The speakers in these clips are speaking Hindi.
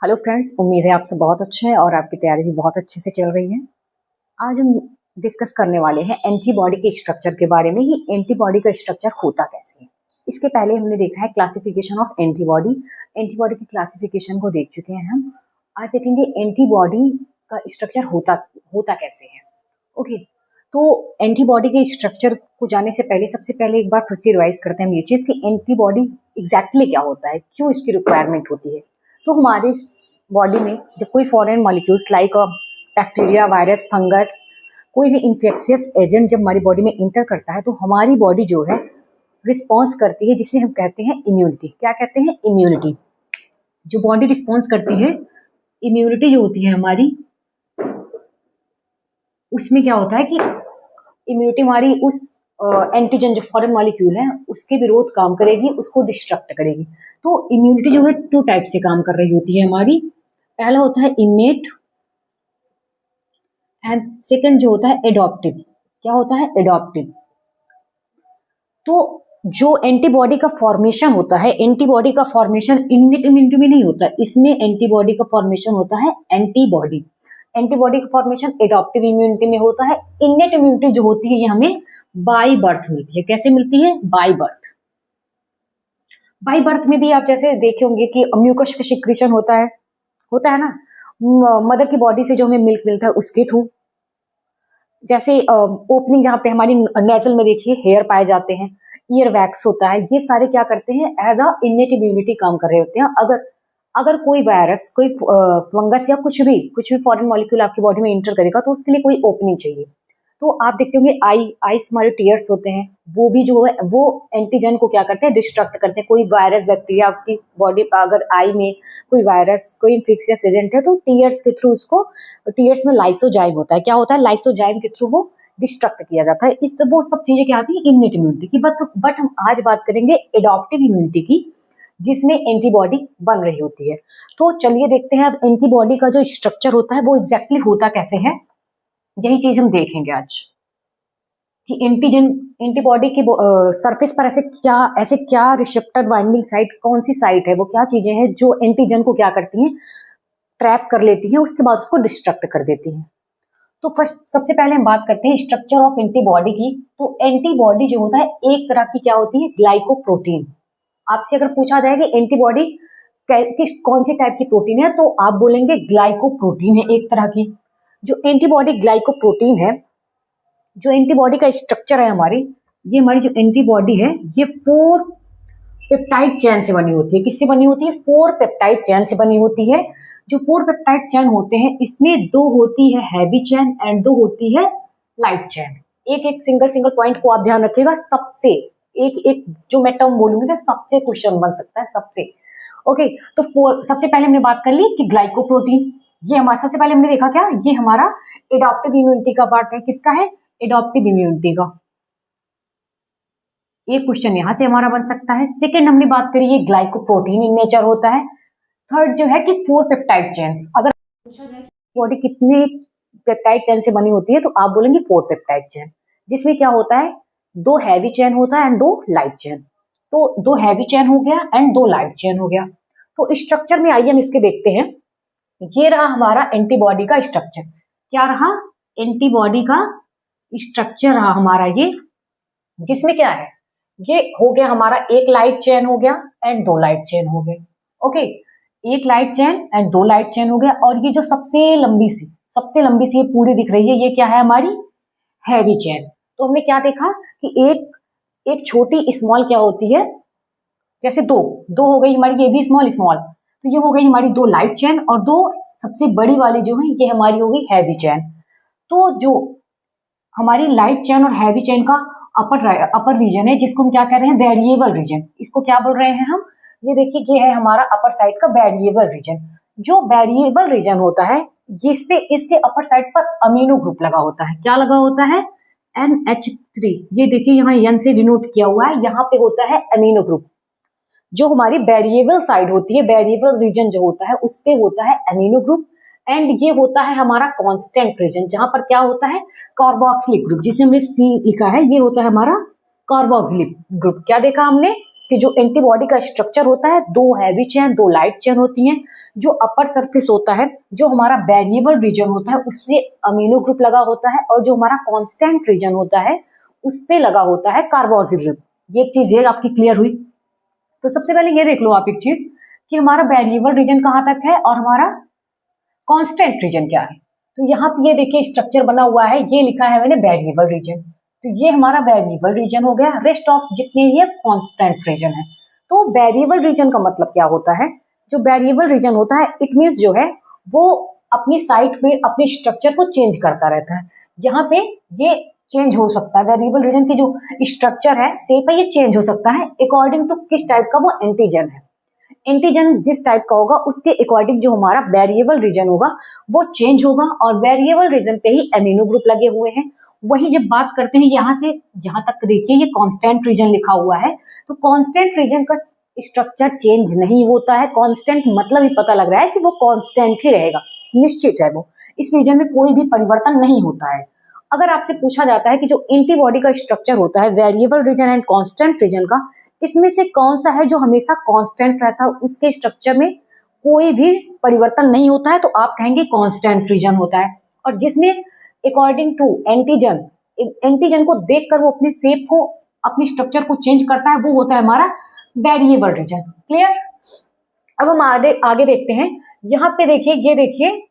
हेलो फ्रेंड्स, उम्मीद है आप सब बहुत अच्छे हैं और आपकी तैयारी भी बहुत अच्छे से चल रही है। आज हम डिस्कस करने वाले हैं एंटीबॉडी के स्ट्रक्चर के बारे में। ही एंटीबॉडी का स्ट्रक्चर होता कैसे है। इसके पहले हमने देखा है क्लासिफिकेशन ऑफ एंटीबॉडी। एंटीबॉडी की क्लासिफिकेशन को देख चुके हैं हम। आज देखेंगे एंटीबॉडी का स्ट्रक्चर होता कैसे है। ओके, तो एंटीबॉडी के स्ट्रक्चर को जानने से पहले सबसे पहले एक बार फिर से रिवाइज करते हैं हम ये चीज कि एंटीबॉडी एग्जैक्टली क्या होता है, क्यों इसकी रिक्वायरमेंट होती है। तो हमारे बॉडी में जब कोई foreign molecules like bacteria, virus, fungus, कोई भी इन्फेक्शियस एजेंट जब हमारी बॉडी में इंटर करता है तो हमारी बॉडी जो है रिस्पॉन्स करती है, जिसे हम कहते हैं इम्यूनिटी। क्या कहते हैं? इम्यूनिटी। जो बॉडी रिस्पॉन्स करती है, इम्यूनिटी जो होती है हमारी, उसमें क्या होता है कि इम्यूनिटी हमारी उस एंटीजन जो फॉरेन मॉलिक्यूल है उसके विरोध काम करेगी, उसको डिस्ट्रक्ट करेगी। तो इम्यूनिटी जो है टू टाइप से काम कर रही होती है हमारी। पहला होता है इनेट एंड सेकंड जो होता है एडॉप्टिव। क्या होता है? एडॉप्टिव। तो जो एंटीबॉडी का फॉर्मेशन होता है, एंटीबॉडी का फॉर्मेशन इनेट इम्यूनिटी में नहीं होता, इसमें एंटीबॉडी का फॉर्मेशन होता है एंटीबॉडी। एंटीबॉडी का फॉर्मेशन एडॉप्टिव इम्यूनिटी में होता है। इनेट इम्यूनिटी जो होती है ये हमें बाय बर्थ मिलती है। कैसे मिलती है? By birth. बाय बर्थ में भी आप जैसे देखे होंगे कि म्यूकस का सिक्रीशन होता है ना, मदर की बॉडी से जो हमें मिल्क मिलता है उसके थ्रू। जैसे ओपनिंग जहाँ पे हमारी नेजल में देखिए हेयर पाए जाते हैं, ईयर वैक्स होता है, ये सारे क्या करते हैं? एज अ इनेट इम्यूनिटी काम कर रहे होते हैं। अगर कोई वायरस, कोई फंगस या कुछ भी फॉरेन मॉलिक्यूल आपकी बॉडी में इंटर करेगा तो उसके लिए कोई ओपनिंग चाहिए। तो आप देखते होंगे आईस हमारे टीयर्स होते हैं, वो भी जो है वो एंटीजन को क्या करते हैं? डिस्ट्रक्ट करते हैं। कोई वायरस, बैक्टीरिया आपकी बॉडी पर अगर आई में कोई वायरस, कोई इन्फेक्शियस एजेंट है तो टीयर्स के थ्रू उसको, टीयर्स में लाइसोजाइम होता है। क्या होता है? लाइसोजाइम के थ्रू वो डिस्ट्रक्ट किया जाता है। इस वो सब चीजें क्या आती है? इम्यूनिटी इम्यूनिटी की। बट हम आज बात करेंगे एडॉप्टिव इम्यूनिटी की, जिसमें एंटीबॉडी बन रही होती है। तो चलिए देखते हैं अब एंटीबॉडी का जो स्ट्रक्चर होता है वो एग्जैक्टली होता कैसे है। यही चीज हम देखेंगे आज कि एंटीबॉडी की सरफेस पर ऐसे क्या रिसेप्टर बाइंडिंग साइट, कौन सी साइट है, वो क्या चीजें हैं जो एंटीजन को क्या करती हैं? ट्रैप कर लेती हैं, उसके बाद उसको डिस्ट्रक्ट कर देती हैं। तो सबसे पहले हम बात करते हैं स्ट्रक्चर ऑफ एंटीबॉडी की। तो एंटीबॉडी जो होता है एक तरह की क्या होती है? ग्लाइकोप्रोटीन। आपसे अगर पूछा जाए कि एंटीबॉडी किस कौन सी टाइप की प्रोटीन है तो आप बोलेंगे ग्लाइकोप्रोटीन है एक तरह की। जो एंटीबॉडी ग्लाइकोप्रोटीन है, जो एंटीबॉडी का स्ट्रक्चर है ये हमारी जो एंटीबॉडी है ये 4 पेप्टाइड चेन से बनी होती है। किससे बनी होती है? 4 पेप्टाइड चेन से बनी होती है। जो 4 पेप्टाइड चेन होते हैं इसमें 2 होती है हैवी चेन एंड 2 होती है लाइट चेन। एक सिंगल पॉइंट को आप ध्यान रखिएगा, सबसे एक जो मैं टर्म बोलूंगी ना सबसे क्वेश्चन बन सकता है सबसे। ओके, तो सबसे पहले हमने बात कर ली कि ग्लाइकोप्रोटीन, ये हमारा सबसे पहले हमने देखा क्या? ये हमारा एडॉप्टिव इम्यूनिटी का पार्ट है। किसका है? एडॉप्टिव इम्यूनिटी का। एक क्वेश्चन यहां से हमारा बन सकता है। सेकंड हमने बात करी ये ग्लाइकोप्रोटीन इन नेचर होता है। थर्ड जो है कि 4 पेप्टाइड चेन्स। अगर पूछा जाए कि बॉडी कितने पेप्टाइड चेन से बनी होती है तो आप बोलेंगे 4 पेप्टाइड चेन, जिसमें क्या होता है? 2 हैवी चेन होता है एंड 2 लाइट चेन। तो 2 हैवी चेन हो गया एंड 2 लाइट चेन हो गया। तो स्ट्रक्चर में आइए हम इसके देखते हैं। ये रहा हमारा एंटीबॉडी का स्ट्रक्चर। क्या रहा? एंटीबॉडी का स्ट्रक्चर रहा हमारा ये, जिसमें क्या है? ये हो गया हमारा एक लाइट चेन हो गया एंड 2 लाइट चेन हो गए। ओके, एक light chain and 2 light chain हो गया। और ये जो सबसे लंबी सी ये पूरी दिख रही है, ये क्या है? हमारी हैवी चेन। तो हमने क्या देखा कि एक छोटी स्मॉल क्या होती है? जैसे दो हो गई हमारी, ये भी स्मॉल, तो ये हो गई हमारी 2 लाइट चेन और 2 सबसे बड़ी वाली जो है ये हमारी हो गई हैवी चेन। तो जो हमारी लाइट चेन और हैवी चेन का अपर रीजन है, जिसको हम क्या कह रहे हैं? Variable region. इसको क्या बोल रहे हैं हम? ये देखिए, ये है हमारा अपर साइड का वेरिएबल रीजन। जो वेरिएबल रीजन होता है इसके अपर साइड पर अमीनो ग्रुप लगा होता है। क्या लगा होता है? NH3। ये देखिए यहाँ N से डिनोट किया हुआ है, यहाँ पे होता है अमीनो ग्रुप। जो हमारी वेरिएबल साइड होती है, वेरिएबल रीजन जो होता है उस पे होता है अमीनो ग्रुप। एंड ये होता है हमारा कांस्टेंट रीजन, जहां पर क्या होता है? कार्बोक्सिलिक ग्रुप, जिसे हमने C लिखा है, ये होता है हमारा कार्बोक्सिलिक ग्रुप। क्या देखा हमने? कि जो एंटीबॉडी का स्ट्रक्चर होता है, 2 हैवी चेन 2 लाइट चेन होती हैं। जो अपर सरफेस होता है, जो हमारा वेरिएबल रीजन होता है, उससे अमीनो ग्रुप लगा होता है, और जो हमारा कांस्टेंट रीजन होता है उस पे लगा होता है कार्बोक्सिल ग्रुप। ये चीज है आपकी क्लियर हुई। तो सबसे पहले ये देख लो आप एक चीज कि हमारा वेरिएबल रीजन कहाँ तक है और हमारा कांस्टेंट रीजन क्या है। तो यहाँ पे ये देखिए स्ट्रक्चर बना हुआ है, ये लिखा है मैंने वेरिएबल रीजन, तो ये हमारा वेरिएबल रीजन हो गया। रेस्ट ऑफ जितने ये कांस्टेंट रीजन है। तो वेरिएबल रीजन का मतलब क्या होता है, जो वेरिएबल रीजन होता है इट मीन्स जो है वो अपनी साइट पे अपने स्ट्रक्चर को चेंज करता रहता है। यहाँ पे ये चेंज हो सकता है, वेरिएबल रीजन की जो स्ट्रक्चर है शेप है ये चेंज हो सकता है अकॉर्डिंग टू किस टाइप का वो एंटीजन है। एंटीजन जिस टाइप का होगा उसके अकॉर्डिंग जो हमारा वेरिएबल रीजन होगा वो चेंज होगा, और वेरिएबल रीजन पे ही एमिनो ग्रुप लगे हुए हैं। वही जब बात करते हैं यहाँ से यहाँ तक देखिए ये कांस्टेंट रीजन लिखा हुआ है, तो कांस्टेंट रीजन का स्ट्रक्चर चेंज नहीं होता है। कांस्टेंट मतलब ही पता लग रहा है कि वो कांस्टेंट ही रहेगा, निश्चित है वो, इस रीजन में कोई भी परिवर्तन नहीं होता है। अगर आपसे पूछा जाता है कि जो एंटीबॉडी का स्ट्रक्चर होता है variable region and constant region का, इसमें से कौन सा है जो हमेशा कांस्टेंट रहता है, उसके स्ट्रक्चर में कोई भी परिवर्तन नहीं होता है, तो आप कहेंगे कांस्टेंट रीजन होता है। और जिसमें अकॉर्डिंग टू एंटीजन, एंटीजन को देखकर वो अपने शेप को अपने स्ट्रक्चर को चेंज करता है, वो होता है हमारा वेरिएबल रीजन। क्लियर। अब हम आगे देखते हैं। यहाँ पे देखिए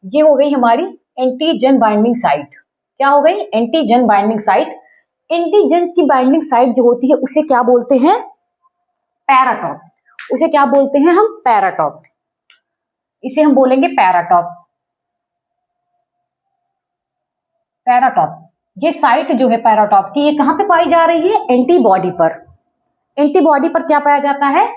ये हो गई हमारी एंटीजन बाइंडिंग साइट। क्या हो गई? Antigen binding site. एंटीजन की बाइंडिंग साइट जो होती है उसे क्या बोलते हैं? पैराटॉप। उसे क्या बोलते हैं हम? पैराटॉप। इसे हम बोलेंगे पैराटॉप। पैराटॉप ये साइट जो है पैराटॉप की, ये कहां पे पाई जा रही है? एंटीबॉडी पर। एंटीबॉडी पर क्या पाया जाता है?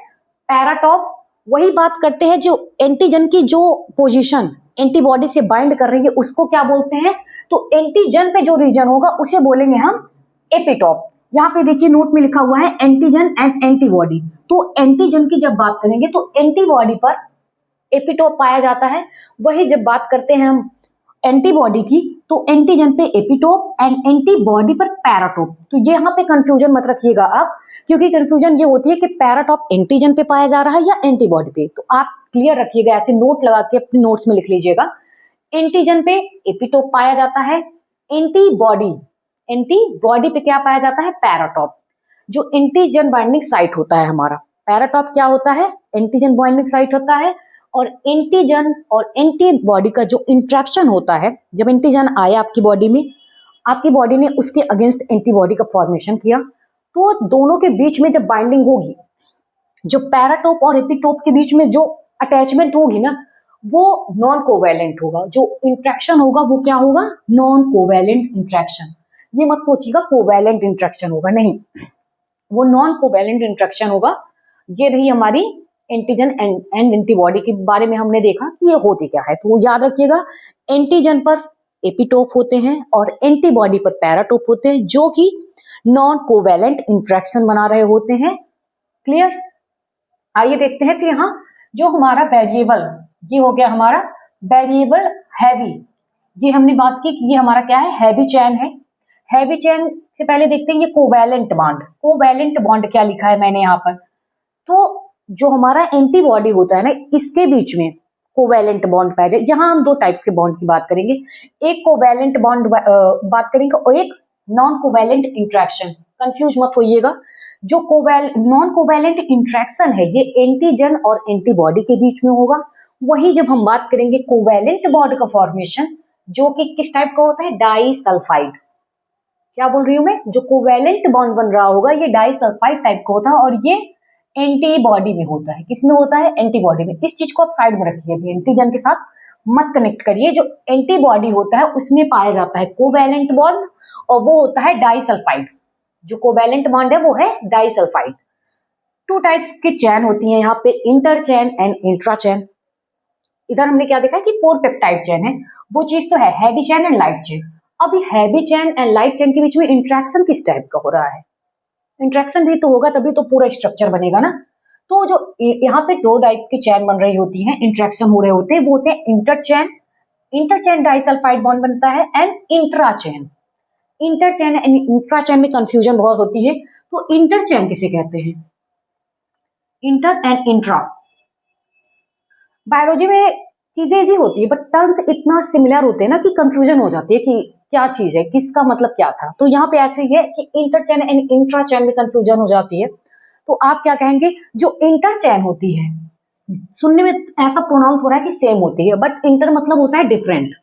पैराटॉप। वही बात करते हैं जो एंटीजन की जो पोजीशन एंटीबॉडी से बाइंड कर रही है उसको क्या बोलते हैं? तो एंटीजन पे जो रीजन होगा उसे बोलेंगे हम एपिटॉप। यहाँ पे देखिए नोट में लिखा हुआ है एंटीजन एंड एंटीबॉडी। तो एंटीजन की जब बात करेंगे तो एंटीबॉडी पर एपिटोप पाया जाता है। वही जब बात करते हैं हम एंटीबॉडी की तो एंटीजन पे एपिटोप एंड एंटीबॉडी पर पैराटोप। तो ये यहाँ पे कंफ्यूजन मत रखिएगा आप, क्योंकि कंफ्यूजन ये होती है कि पैराटॉप एंटीजन पे पाया जा रहा है या एंटीबॉडी पे। तो आप क्लियर रखिएगा, ऐसे नोट लगा के अपने नोट्स में लिख लीजिएगा। एंटीजन पे एपिटोप पाया जाता है, एंटीबॉडी पे क्या पाया जाता है? पैराटॉप। जो एंटीजन बाइंडिंग साइट होता है हमारा पैराटॉप क्या होता है? एंटीजन बाइंडिंग साइट होता है। और एंटीजन और एंटीबॉडी का जो इंट्रैक्शन होता है, जब एंटीजन आया आपकी बॉडी में, आपकी बॉडी ने उसके अगेंस्ट एंटीबॉडी का फॉर्मेशन किया, तो दोनों के बीच में जब बाइंडिंग होगी, जो पैराटॉप और एपिटोप के बीच में जो अटैचमेंट होगी ना, वो नॉन कोवैलेंट होगा। जो इंट्रैक्शन होगा वो क्या होगा? Non covalent interaction. ये मत सोचिएगा कोवैलेंट इंट्रैक्शन होगा, नहीं, वो नॉन कोवैलेंट इंट्रैक्शन होगा। ये रही हमारी एंटीजन एंड एंटीबॉडी के बारे में हमने देखा कि ये होती क्या है। तो याद रखिएगा एंटीजन पर एपिटोप होते हैं और एंटीबॉडी पर पैराटोप होते हैं, जो कि नॉन कोवैलेंट इंट्रैक्शन बना रहे होते हैं। क्लियर। आइए देखते हैं फिर यहाँ जो हमारा वेरिएबल, ये हो गया हमारा वेरिएबल हैवी। ये हमने बात की कि ये हमारा क्या है? हैवी चेन है। हैवी चेन से पहले देखते हैं ये कोवैलेंट बॉन्ड। कोवैलेंट बॉन्ड क्या लिखा है मैंने यहाँ पर? तो जो हमारा एंटीबॉडी होता है ना, इसके बीच में कोवैलेंट बॉन्ड पाया जाए। यहाँ हम 2 टाइप के बॉन्ड की बात करेंगे, एक कोवैलेंट बॉन्ड बात करेंगे और एक नॉन कोवैलेंट इंट्रैक्शन। कंफ्यूज मत होइएगा। जो नॉन कोवैलेंट इंट्रैक्शन है ये एंटीजन और एंटीबॉडी के बीच में होगा। वही जब हम बात करेंगे कोवैलेंट बॉन्ड का फॉर्मेशन, जो कि किस टाइप का होता है? डाइसल्फाइड। क्या बोल रही हूं मैं? जो कोवैलेंट बॉन्ड बन रहा होगा ये डाइसल्फाइड टाइप का होता है, और ये एंटीबॉडी में होता है। किसमें होता है? एंटीबॉडी में। इस चीज को आप साइड में रखिए, अभी एंटीजन के साथ मत कनेक्ट करिए। जो एंटीबॉडी होता है उसमें पाया जाता है कोवैलेंट बॉन्ड, और वो होता है डाइसल्फाइड। जो कोवैलेंट बॉन्ड है वो है डाइसल्फाइड। 2 टाइप्स की चैन होती है यहाँ पे, इंटर चैन एंड इंट्रा चैन। इधर हमने क्या देखा कि 4 पेप्टाइड चैन है, वो चीज तो है heavy chain and light chain. अभी heavy chain and light chain के बीच में इंट्रैक्शन किस टाइप का हो रहा है? इंट्रैक्शन भी तो होगा तभी तो पूरा स्ट्रक्चर बनेगा ना। तो जो यहाँ पे 2 टाइप की चैन बन रही होती हैं, इंट्रैक्शन हो रहे होते हैं, वो होते हैं इंटर चैन डाइसल्फाइड बॉन्ड बनता है, and intra chain. Inter chain and intra chain में कंफ्यूजन बहुत होती है। तो इंटर चैन किसे कहते हैं? Inter and intra. बायोलॉजी में चीजें इजी होती है बट टर्म्स इतना सिमिलर होते हैं ना कि कंफ्यूजन हो जाती है कि क्या चीज है, किसका मतलब क्या था। तो यहाँ पे ऐसे ही है कि inter chain and intra chain में कंफ्यूजन हो जाती है। तो आप क्या कहेंगे, जो इंटर चैन होती है, सुनने में ऐसा प्रोनाउंस हो रहा है कि सेम होती है बट इंटर मतलब होता है डिफरेंट।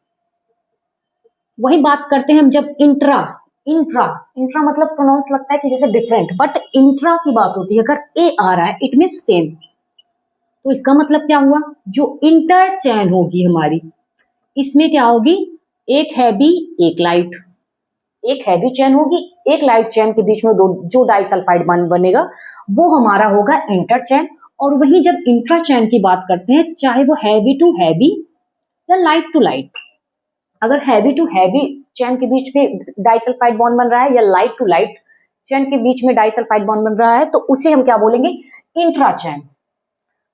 वही बात करते हैं हम जब इंट्रा, इंट्रा इंट्रा मतलब प्रोनाउंस लगता है कि जैसे डिफरेंट, बट इंट्रा की बात होती है अगर ए आ रहा है इट मीन सेम। तो इसका मतलब क्या हुआ, जो इंटर चैन होगी हमारी, इसमें क्या होगी, एक हैवी एक लाइट, एक हैवी चैन होगी एक लाइट चैन के बीच में दो जो डाइसल्फाइड बॉन्ड बनेगा वो हमारा होगा इंटर चैन। और वही जब इंट्रा चैन की बात करते हैं, चाहे वो हैवी टू हैवी या लाइट टू लाइट, अगर हैवी टू हैवी चैन के बीच में डाइसल्फाइड बॉन्ड बन रहा है या लाइट टू लाइट चैन के बीच में डाइसल्फाइड बॉन्ड बन रहा है तो उसे हम क्या बोलेंगे, इंट्रा चैन।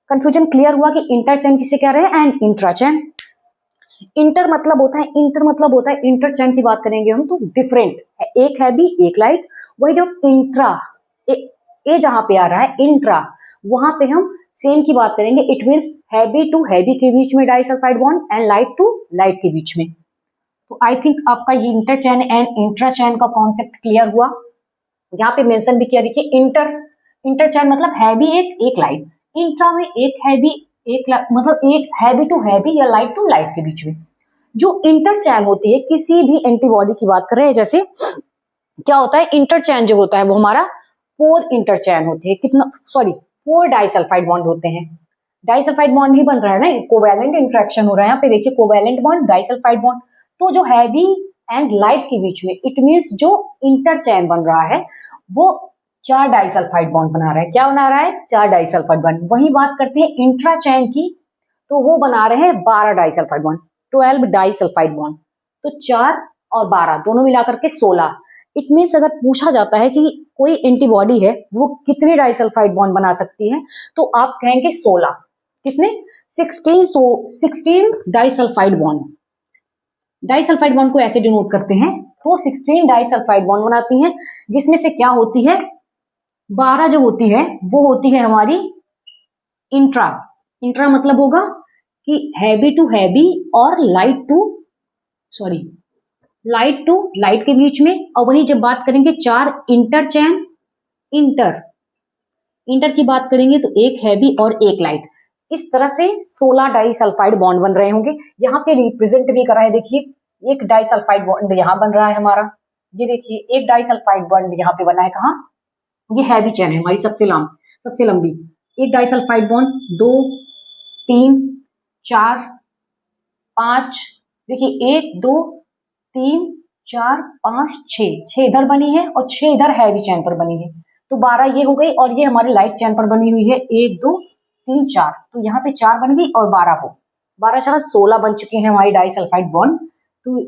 कंफ्यूजन क्लियर हुआ कि इंटर चैन किसे कह रहे हैं एंड इंट्रा चैन। इंटर मतलब होता है, इंटर मतलब होता है, इंटर चैन की बात करेंगे हम तो डिफरेंट है, एक हैवी एक लाइट। वही जो इंट्रा ए जहां पे आ रहा है इंट्रा, वहां पे हम सेम की बात करेंगे, it means heavy to heavy के बीच में disulphide bond and light to light के बीच में। तो आई थिंक आपका ये inter chain and intra chain का कॉन्सेप्ट क्लियर हुआ। यहाँ पे मेंशन भी किया, देखिए इंटर, इंटर चैन मतलब हैवी एक लाइट, इंट्रा में एक हैवी एक मतलब एक हैवी टू हैवी या लाइट टू लाइट के बीच में। जो इंटर चैन होती है, किसी भी एंटीबॉडी की बात कर रहे हैं, जैसे क्या होता है इंटर चैन जो होता है वो हमारा 4 इंटर चैन होती है, कितना सॉरी 4 डाइसल्फाइड बॉन्ड होते हैं। डाइसल्फाइड बॉन्ड ही बन रहा है ना, कोवैलेंट इंटरेक्शन हो रहा है यहाँ पे, देखिए कोवैलेंट बॉन्ड डाइसल्फाइड बॉन्ड। तो जो हैवी एंड लाइट के बीच में इट मींस जो इंटर चैन बन रहा है वो 4 डाइसल्फाइड बॉन्ड बना रहा है। क्या बना रहा है, 4 डाइसल्फाइड बॉन्ड। वही बात करते हैं इंट्रा चैन की, तो वो बना रहे हैं 12 डाइसल्फाइड बॉन्ड, 12 डाइसल्फाइड बॉन्ड। तो 4 और 12 दोनों मिलाकर के 16। इट मींस अगर पूछा जाता है कि कोई एंटीबॉडी है वो कितने डाइसल्फाइड बॉन्ड बना सकती है, तो आप कहेंगे 16। कितने, 16 डाइसल्फाइड बॉन्ड। डाइसल्फाइड बॉन्ड को ऐसे डिनोट करते हैं, तो 16 डाइसल्फाइड बॉन्ड बनाती हैं, जिसमें से क्या होती है 12 जो होती है वो होती है हमारी इंट्रा। इंट्रा मतलब होगा कि हैवी टू हैवी और light to sorry light to light के बीच में। और वही जब बात करेंगे 4 इंटर चैन, इंटर इंटर की बात करेंगे तो एक हैवी और एक लाइट। इस तरह से 16 डाइसल्फाइड बॉन्ड बन रहे होंगे। यहाँ पे रिप्रेजेंट भी करा है, देखिए एक डाइसल्फाइड बॉन्ड यहाँ बन रहा है हमारा, ये देखिए एक डाइसल्फाइड बॉन्ड यहाँ पे बना है, कहाँ, ये हैवी चैन है हमारी सबसे लंबी। एक डाइसल्फाइड बॉन्ड, 2 3 4 5, देखिए 1 2 3 4 5 6 इधर बनी है और 6 इधर हैवी चैन पर बनी है। तो 12 ये हो गई और ये हमारी लाइट चैन पर बनी हुई है 1 2 3 4। तो यहाँ पे 4 बन गई और 12 हो 12 4 16 बन चुके हैं हमारी डाइसल्फाइड बॉन्ड। तो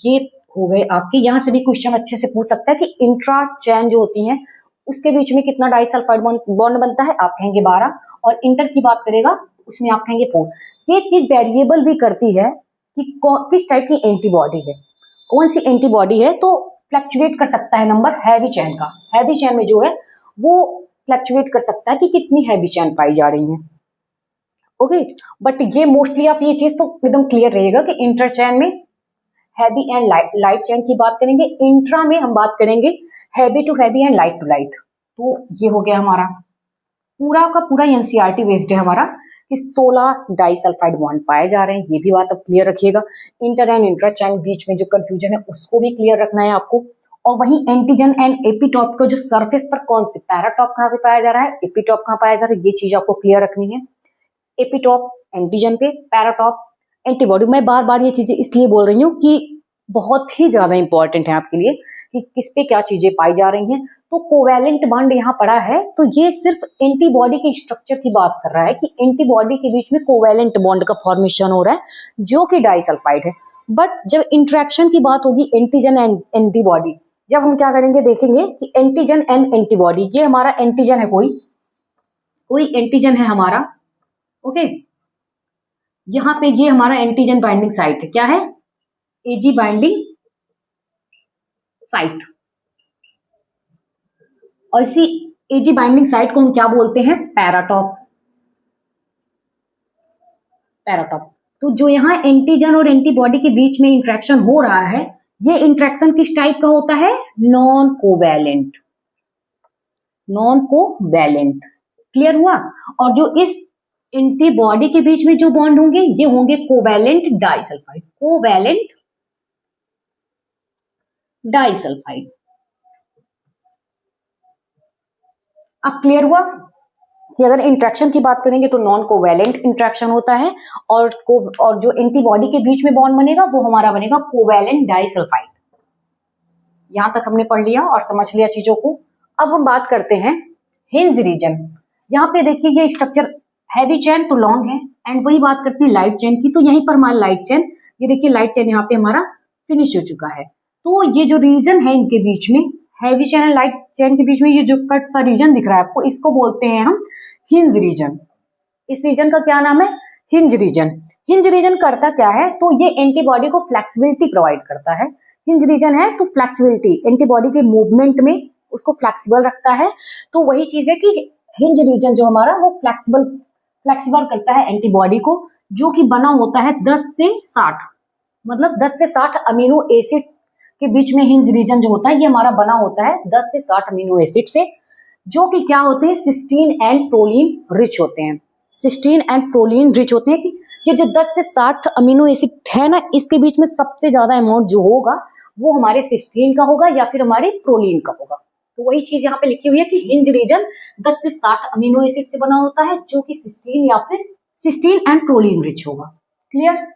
ये हो गए आपके। यहाँ से भी क्वेश्चन अच्छे से पूछ सकता है कि इंट्रा चैन जो होती है उसके बीच में कितना डाइसल्फाइड बॉन्ड बनता है, आप कहेंगे 12। और इंटर की बात करेगा उसमें आप कहेंगे 4। ये चीज वेरिएबल भी करती है कि किस टाइप की एंटीबॉडी है, कौन सी एंटीबॉडी है। तो फ्लक्चुएट कर सकता है नंबर हैवी चैन का, हैवी चैन में जो है वो फ्लक्चुएट कर सकता है कि कितनी हैवी चैन पाई जा रही है। ओके, बट ये मोस्टली आप ये चीज तो एकदम क्लियर रहेगा कि इंटर चैन में हैवी एंड लाइट चैन की बात करेंगे, इंट्रा में हम बात करेंगे heavy to heavy and light to light. तो ये हो गया हमारा पूरा का पूरा एनसीईआरटी बेस्ड है हमारा कि 16 डाइसल्फाइड बॉन्ड पाए जा रहे हैं। ये भी बात अब क्लियर रखिएगा। इंटर एंड इंट्रा चैन बीच में जो कंफ्यूजन है उसको भी क्लियर रखना है आपको। और वही एंटीजन एंड एपीटॉप का जो सरफेस पर कौन से पैराटॉप कहाँ पे पाया जा रहा है, एपीटॉप कहाँ पाया जा रहा है, ये चीज आपको क्लियर रखनी है। एपीटॉप एंटीजन पे, पैराटॉप एंटीबॉडी। मैं बार बार ये चीजें इसलिए बोल रही हूँ कि बहुत ही ज्यादा इंपॉर्टेंट है आपके लिए कि किस पे क्या चीजें पाई जा रही हैं। तो कोवैलेंट बॉन्ड यहाँ पड़ा है तो ये सिर्फ एंटीबॉडी के स्ट्रक्चर की बात कर रहा है कि एंटीबॉडी के बीच में कोवैलेंट बॉन्ड का फॉर्मेशन हो रहा है जो कि डाइसल्फाइड है। बट जब इंटरेक्शन की बात होगी एंटीजन एंड एंटीबॉडी, जब हम क्या करेंगे देखेंगे कि एंटीजन एंड एंटीबॉडी, ये हमारा एंटीजन है, कोई एंटीजन है हमारा। ओके, यहाँ पे ये हमारा एंटीजन बाइंडिंग साइट है, क्या है, एजी बाइंडिंग साइट। और इसी एजी बाइंडिंग साइट को हम क्या बोलते हैं? पैराटॉप। पैराटॉप। तो जो यहाँ एंटीजन और एंटीबॉडी के बीच में इंटरेक्शन हो रहा है, ये इंटरेक्शन किस टाइप का होता है? Non covalent. Non covalent, clear हुआ? और जो इस एंटीबॉडी के बीच में जो बॉन्ड होंगे ये होंगे कोवैलेंट डाइसल्फाइड। Covalent disulphide. अब क्लियर हुआ कि अगर इंट्रैक्शन की बात करेंगे तो नॉन कोवैलेंट इंट्रैक्शन होता है, और जो एंटीबॉडी के बीच में बॉन्ड बनेगा वो हमारा बनेगा कोवैलेंट डाइसल्फाइड। यहां तक हमने पढ़ लिया और समझ लिया चीजों को। अब हम बात करते हैं हिंज रीजन। यहाँ पे देखिए ये स्ट्रक्चर हैवी चेन तो लॉन्ग है, एंड वही बात करते हैं लाइट चेन की, तो यहीं पर हमारा लाइट चेन, ये देखिए लाइट चेन यहाँ पे हमारा फिनिश हो चुका है। तो ये जो रीजन है इनके बीच में, heavy chain and light chain के बीच में ये जो कट सा रीजन दिख रहा है आपको, इसको बोलते हैं हम हिंज रीजन। इस रीजन का क्या नाम है? Hinge region. हिंज रीजन करता क्या है? तो ये एंटीबॉडी को फ्लेक्सिबिलिटी प्रोवाइड करता है। हिंज रीजन है तो फ्लेक्सिबिलिटी, एंटीबॉडी के मूवमेंट में उसको फ्लेक्सिबल रखता है। तो वही चीज है कि हिंज रीजन जो हमारा वो फ्लेक्सिबल करता है एंटीबॉडी को, जो कि बना होता है 10 से 60, मतलब 10 से 60 अमीनो एसिड के बीच में हिंज रीजन जो होता है ये हमारा बना होता है 10 से 60 अमीनो एसिड से, जो कि क्या होते हैं? सिस्टीन एंड प्रोलीन रिच होते हैं। सिस्टीन एंड प्रोलीन रिच होते हैं कि ये जो 10 से 60 अमीनो एसिड है ना, इसके बीच में सबसे ज्यादा अमाउंट जो होगा वो हमारे सिस्टीन का होगा या फिर हमारे प्रोलीन का होगा। तो वही चीज यहाँ पे लिखी हुई है कि हिंज रीजन 10 से 60 अमीनो एसिड से बना होता है, जो कि सिस्टीन या फिर सिस्टीन एंड प्रोलीन रिच होगा। क्लियर?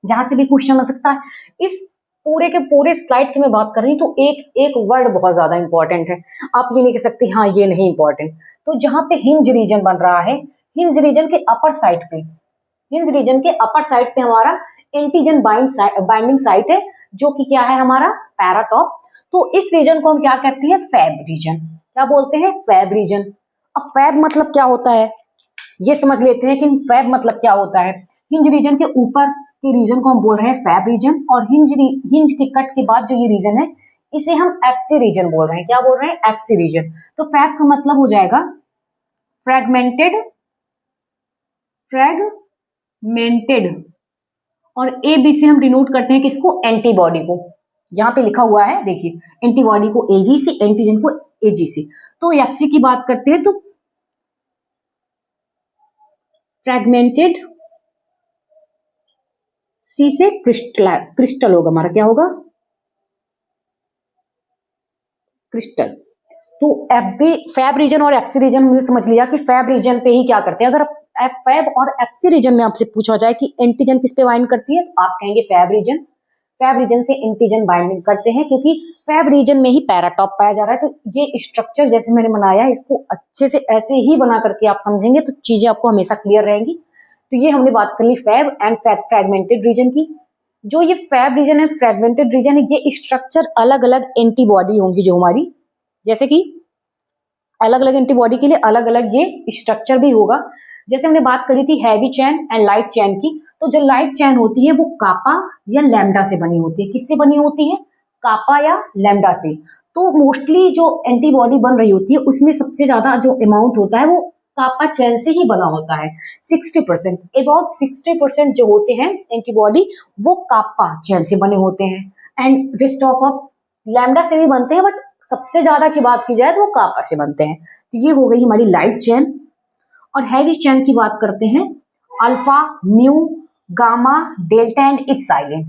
जहां से भी क्वेश्चन आ सकता है। इस पूरे के पूरे स्लाइड की मैं बात कर रही हूँ तो एक एक वर्ड बहुत ज्यादा इंपॉर्टेंट है, आप ये नहीं कह सकते हाँ ये नहीं इंपॉर्टेंट। तो जहां पे हिंज रीजन बन रहा है, हिंज रीजन के अपर साइड पे, हिंज रीजन के अपर साइड पे हमारा एंटीजन बाइंडिंग साइट है, जो कि क्या है? हमारा पैराटॉप। तो इस रीजन को हम क्या कहते हैं? Fab region. क्या बोलते हैं? Fab reason. अब फैब मतलब क्या होता है ये समझ लेते हैं कि फैब मतलब क्या होता है। हिंज रीजन के ऊपर के रीजन को हम बोल रहे हैं फैब रीजन, और हिंज के कट के बाद जो ये रीजन है इसे हम एफसी रीजन बोल रहे हैं। क्या बोल रहे हैं? FC reason. तो फैब का मतलब हो जाएगा फ्रेगमेंटेड, और ए बी से हम डिनोट करते हैं किसको? एंटीबॉडी को। यहाँ पे लिखा हुआ है देखिए, एंटीबॉडी को एजी से, एंटीजन को एजी से। तो एफसी की बात करते हैं तो फ्रेगमेंटेड, सी से क्रिस्टल होगा हमारा, क्या होगा? क्रिस्टल। तो फैब रीजन और एफसी रीजन हमने समझ लिया कि फैब रीजन पे ही क्या करते हैं। अगर फैब और एफसी रीजन में आपसे पूछा जाए कि एंटीजन किस पे बाइंड करती है, तो आप कहेंगे फैब रीजन। फैब रीजन से एंटीजन बाइंडिंग करते हैं, क्योंकि फैब रीजन में ही पैराटॉप पाया जा रहा है। तो ये स्ट्रक्चर जैसे मैंने बनाया, इसको अच्छे से ऐसे ही बना करके आप समझेंगे तो चीजें आपको हमेशा क्लियर रहेंगी। तो ये हमने बात कर ली फैब एंड फ्रेगमेंटेड रीजन की। जो ये फैब रीजन है, फ्रेगमेंटेड रीजन है, ये स्ट्रक्चर अलग अलग एंटीबॉडी होंगी जो हमारी, जैसे कि अलग अलग एंटीबॉडी के लिए अलग अलग ये स्ट्रक्चर भी होगा। जैसे हमने बात करी थी heavy chain and light chain की, तो जो लाइट चेन होती है वो कापा या लैम्डा से बनी होती है। किससे बनी होती है? कापा या लैम्डा से। तो मोस्टली जो एंटीबॉडी बन रही होती है उसमें सबसे ज्यादा जो अमाउंट होता है वो कापा चेन से ही बना होता है। 60%, अबाउट 60% जो होते हैं एंटीबॉडी वो कापा चेन से बने होते हैं, एंड रेस्ट ऑफ लैम्डा से भी बनते हैं, बट सबसे ज्यादा की बात की जाए तो वो कापा से बनते हैं। तो ये हो गई हमारी लाइट चेन। और हैवी चेन की बात करते हैं, alpha, mu, gamma, delta and epsilon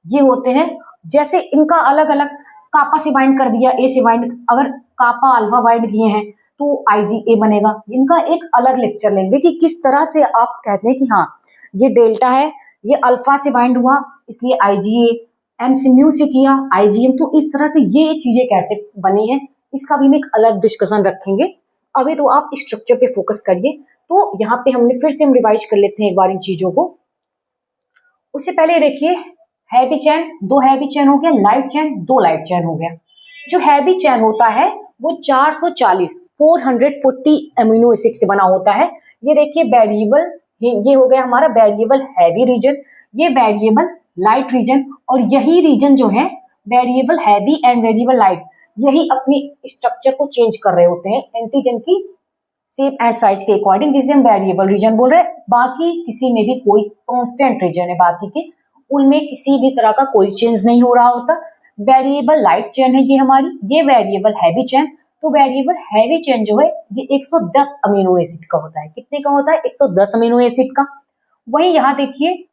ये होते हैं। जैसे इनका अलग अलग, कापा से बाइंड कर दिया, ए से बाइंड, अगर कापा अल्फा बाइंड किए हैं तो आईजीए बनेगा। इनका एक अलग लेक्चर लेंगे कि किस तरह से आप कहते हैं कि हाँ ये डेल्टा है, ये अल्फा से बाइंड हुआ इसलिए आईजीए, एम से म्यू से किया आईजीएम। तो इस तरह से ये चीजें कैसे बनी है इसका भी हम एक अलग डिस्कशन रखेंगे। अभी तो आप स्ट्रक्चर पे फोकस करिए। तो यहाँ पे हमने फिर से हम रिवाइज कर लेते हैं एक बार इन चीजों को। उससे पहले देखिए, हैवी चेन, 2 हैवी चेन हो गया, लाइट चेन, 2 लाइट चेन हो गया। जो हैवी चेन होता है वो 440 अमीनो एसिड से बना होता है। ये देखिए वेरिएबल, ये हो गया हमारा वेरिएबल हैवी रीजन, ये वेरिएबल लाइट रीजन, और यही रीजन जो है variable heavy and variable light, यही अपनी स्ट्रक्चर को चेंज कर रहे होते हैं एंटीजन की शेप एंड साइज के अकॉर्डिंग, जिसे हम वेरिएबल रीजन बोल रहे हैं। बाकी किसी में भी कोई कांस्टेंट रीजन है, बाकी के उनमें किसी भी तरह का कोई चेंज नहीं हो रहा होता। वेरिएबल लाइट चेन है ये हमारी, ये वेरिएबल हैवी चेन। तो वेरिएबल हैवी चेन जो है ये 110 अमीनो एसिड का होता है। कितने का होता है? 110 अमीनो एसिड का। वही यहाँ देखिए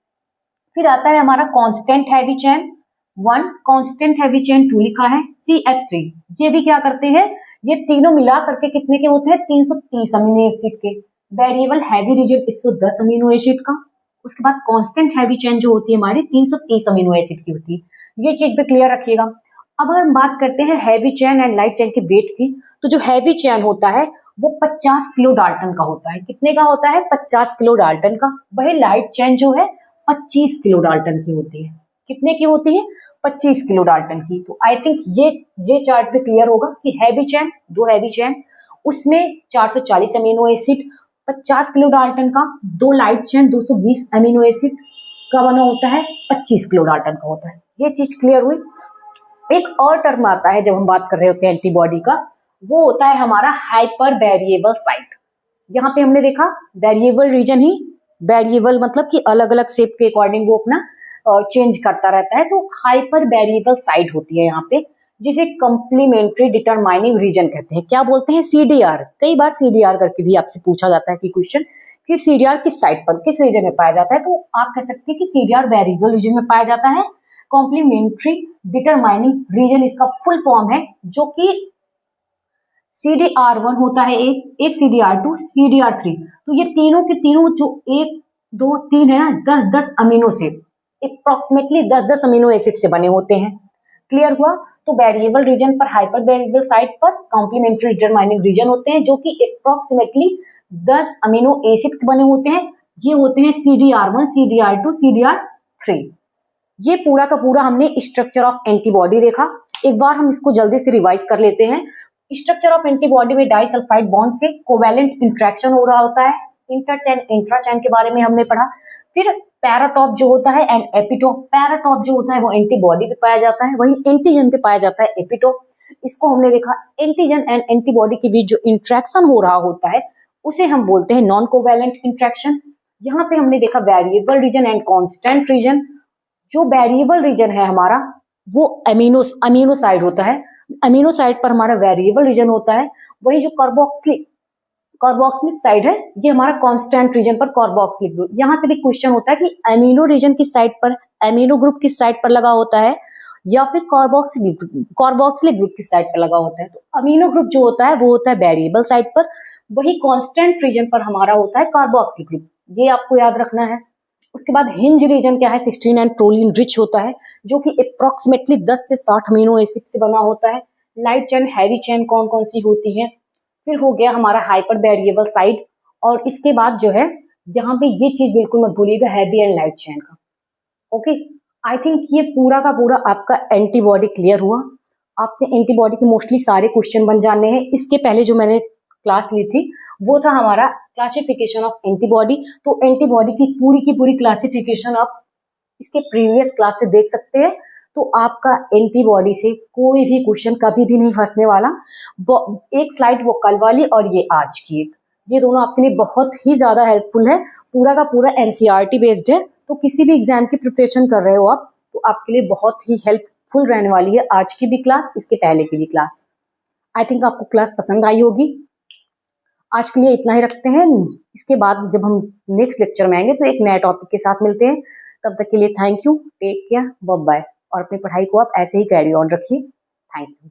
फिर आता है हमारा constant heavy chain 1, constant heavy chain 2 लिखा है, CH3। ये भी क्या करते हैं, ये तीनों मिला करके कितने के होते हैं? 330 अमीनो एसिड के। Variable heavy region 110 amino acid का। उसके बाद कांस्टेंट हैवी चेन जो होती है हमारी 330 अमीनो एसिड की होती है। ये चीज भी क्लियर रखिएगा। अब अगर हम बात करते हैं heavy chain and light chain के वेट की, तो जो हैवी चेन होता है वो 50 किलो डाल्टन का होता है। कितने का होता है? 50 किलो डाल्टन का। वही लाइट चेन जो है 25 किलो डाल्टन की होती है। कितने की होती है? 25 किलो डाल्टन की। तो आई थिंक ये चार्ट भी क्लियर होगा कि हैवी चेन, दो हैवी चेन, उसमें 440 अमीनो एसिड 50 किलो डाल्टन का, दो लाइट चेन 220 अमीनो एसिड का बना होता है, 25 किलो डाल्टन का होता है। ये चीज क्लियर हुई। एक और टर्म आता है जब हम बात कर रहे होते हैं एंटीबॉडी का, वो होता है हमारा हाइपर वेरिएबल साइट। यहाँ पे हमने देखा वेरिएबल रीजन ही, वेरिएबल मतलब कि अलग अलग शेप के अकॉर्डिंग वो अपना चेंज करता रहता है। तो हाइपर वेरिएबल साइट होती है यहाँ पे, जिसे कंप्लीमेंट्री डिटरमाइनिंग रीजन कहते हैं। क्या बोलते हैं? CDR। कई बार CDR करके भी आपसे पूछा जाता है कि क्वेश्चन कि CDR किस साइट पर, किस रीजन में पाया जाता है। तो आप कह सकते हैं कि CDR वेरिएबल रीजन में पाया जाता है। कॉम्प्लीमेंट्री डिटरमाइनिंग रीजन इसका फुल फॉर्म है, जो कि CDR1 होता है एक CDR2, CDR3। तो ये तीनों के तीनों जो 1, 2, 3 है ना, 10-10 अमीनो से अप्रोक्सीमेटली 10-10 अमीनो एसिड से बने होते हैं। क्लियर हुआ? तो वेरिएबल रीजन पर, हाइपर वेरिएबल साइट पर कॉम्प्लीमेंट्री डिटरमाइनिंग रीजन होते हैं, जो कि अप्रोक्सीमेटली 10 अमीनो एसिड के बने होते हैं। ये होते हैं CDR1, CDR2, CDR3। ये पूरा का पूरा हमने स्ट्रक्चर ऑफ एंटीबॉडी देखा। एक बार हम इसको जल्दी से रिवाइज कर लेते हैं। स्ट्रक्चर ऑफ एंटीबॉडी में डाइसल्फाइड बॉन्ड से कोवैलेंट इंटरेक्शन हो रहा होता है। इंटरचेन, इंट्राचेन के बारे में हमने पढ़ा। फिर पैराटॉप जो होता है एंड एपिटॉप। पैराटॉप जो होता है वो एंटीबॉडी पे पाया जाता है, वही एंटीजन पे पाया जाता है एपिटॉप। इसको हमने देखा एंटीजन एंड एंटीबॉडी के बीच जो इंट्रैक्शन हो रहा होता है उसे हम बोलते हैं नॉन कोवैलेंट इंट्रैक्शन। यहाँ पे हमने देखा variable region and constant region. जो वेरिएबल रीजन है हमारा वो अमीनो साइड होता है, अमीनो साइड पर हमारा वेरिएबल रीजन होता है। वही जो कार्बोक्सिलिक साइड है ये हमारा कांस्टेंट रीजन पर कार्बोक्सिलिक ग्रुप। यहाँ से भी क्वेश्चन होता है कि अमीनो रीजन किस साइड पर, अमीनो ग्रुप किस साइड पर लगा होता है, या फिर कार्बोक्सिलिक ग्रुप किस साइड पर लगा होता है। तो अमीनो ग्रुप जो होता है वो होता है वेरिएबल साइड पर, वही कांस्टेंट रीजन पर हमारा होता है कार्बोक्सिलिक ग्रुप। ये आपको याद रखना है। उसके बाद हिंज रीजन क्या है? सिस्टीन एंड प्रोलीन रिच होता है, जो कि अप्रोक्सीमेटली 10 से 60 अमीनो एसिड से बना होता है। लाइट चेन, हैवी चेन कौन कौन सी होती है? फिर हो गया हमारा हाइपर वेरिएबल साइड। और इसके बाद जो है यहाँ पे ये चीज बिल्कुल मत भूलिएगा, हैवी एंड लाइट चेन का। ओके, आई थिंक ये पूरा का पूरा आपका एंटीबॉडी क्लियर हुआ। आपसे एंटीबॉडी के मोस्टली सारे क्वेश्चन बन जाने हैं। इसके पहले जो मैंने क्लास ली थी वो था हमारा क्लासिफिकेशन ऑफ एंटीबॉडी। तो एंटीबॉडी की पूरी क्लासिफिकेशन आप इसके प्रीवियस क्लास से देख सकते हैं। तो आपका एंटीबॉडी से कोई भी क्वेश्चन कभी भी नहीं फंसने वाला। एक स्लाइड वो कल वाली और ये आज की एक, ये दोनों आपके लिए बहुत ही ज्यादा हेल्पफुल है। पूरा का पूरा NCERT बेस्ड है। तो किसी भी एग्जाम की प्रिपरेशन कर रहे हो आप, तो आपके लिए बहुत ही हेल्पफुल रहने वाली है आज की भी क्लास, इसके पहले की भी क्लास। आई थिंक आपको क्लास पसंद आई होगी। आज के लिए इतना ही रखते हैं। इसके बाद जब हम नेक्स्ट लेक्चर में आएंगे तो एक नए टॉपिक के साथ मिलते हैं। तब तक के लिए thank you, take care, bye bye. और अपनी पढ़ाई को आप ऐसे ही कैरी ऑन रखिए। Thank you.